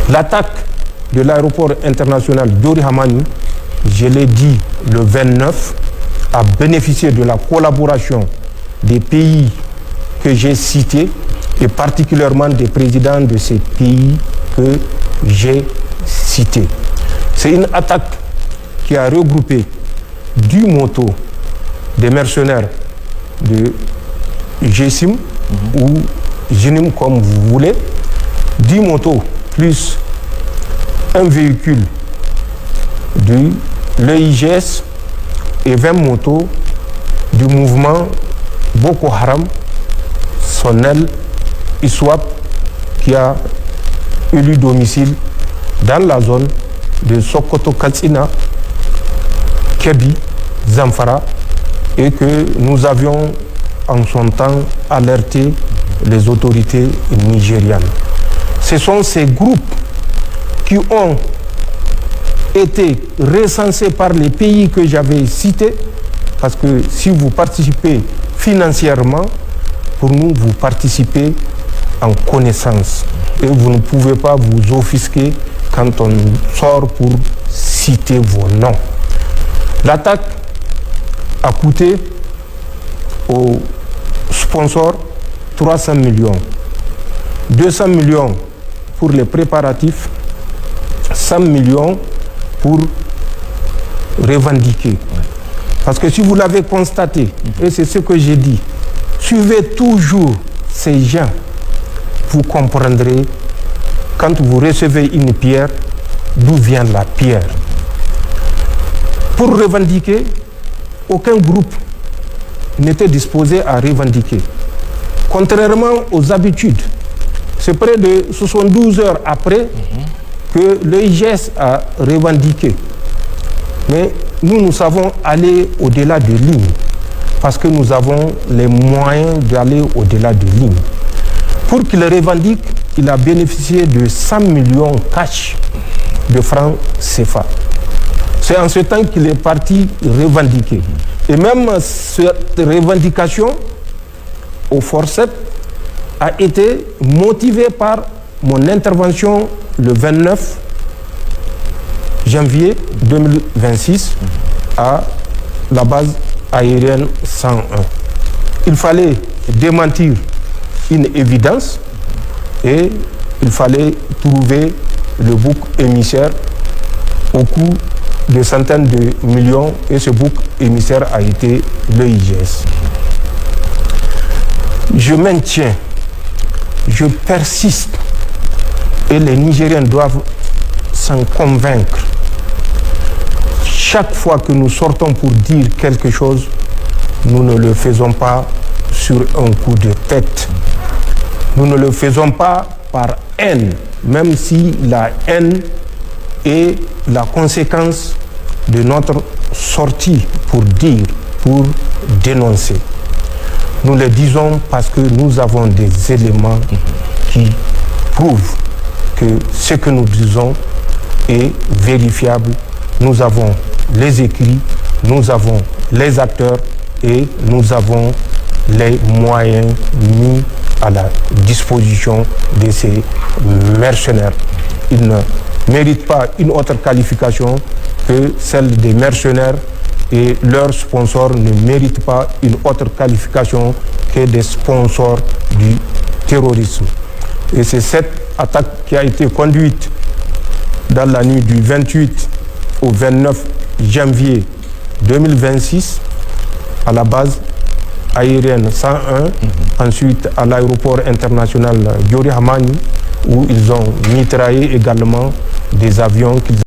L'attaque de l'aéroport international Diori Hamani, je l'ai dit le 29, a bénéficié de la collaboration des pays que j'ai cités et particulièrement des présidents de ces pays que j'ai cités. C'est une attaque qui a regroupé du moto des mercenaires de GSIM ou GENIM comme vous voulez, 10 motos plus un véhicule de l'EIGS et 20 motos du mouvement Boko Haram, son aile ISWAP, qui a élu domicile dans la zone de Sokoto Katsina, Kébi, Zamfara, et que nous avions en son temps alerté les autorités nigérianes. Ce sont ces groupes qui ont été recensés par les pays que j'avais cités, parce que si vous participez financièrement, pour nous, vous participez en connaissance. Et vous ne pouvez pas vous offusquer quand on sort pour citer vos noms. L'attaque a coûté aux sponsors 300 millions. 200 millions pour les préparatifs, 100 millions pour revendiquer. Parce que si vous l'avez constaté, et c'est ce que j'ai dit, suivez toujours ces gens, vous comprendrez quand vous recevez une pierre, d'où vient la pierre. Pour revendiquer, aucun groupe n'était disposé à revendiquer. Contrairement aux habitudes, c'est près de 72 heures après que l'EIGS a revendiqué. Mais nous savons aller au-delà de lignes, parce que nous avons les moyens d'aller au-delà de lignes. Pour qu'il revendique, il a bénéficié de 100 millions cash de francs CFA. C'est en ce temps qu'il est parti revendiquer. Et même cette revendication au forceps a été motivée par mon intervention le 29 janvier 2026 à la base aérienne 101. Il fallait démentir une évidence et il fallait trouver le bouc émissaire au coût de centaines de millions, et ce bouc émissaire a été l'EIGS. Je maintiens, je persiste, et les Nigériens doivent s'en convaincre. Chaque fois que nous sortons pour dire quelque chose, nous ne le faisons pas sur un coup de tête. Nous ne le faisons pas par haine, même si la haine est la conséquence de notre sortie pour dire, pour dénoncer. Nous le disons parce que nous avons des éléments qui prouvent que ce que nous disons est vérifiable. Nous avons les écrits, nous avons les acteurs et nous avons les moyens mis à la disposition de ces mercenaires. Ils ne méritent pas une autre qualification que celle des mercenaires, et leurs sponsors ne méritent pas une autre qualification que des sponsors du terrorisme. Et c'est cette attaque qui a été conduite dans la nuit du 28 au 29 janvier 2026 à la base aérienne 101, ensuite à l'aéroport international Diori Hamani, où ils ont mitraillé également des avions qu'ils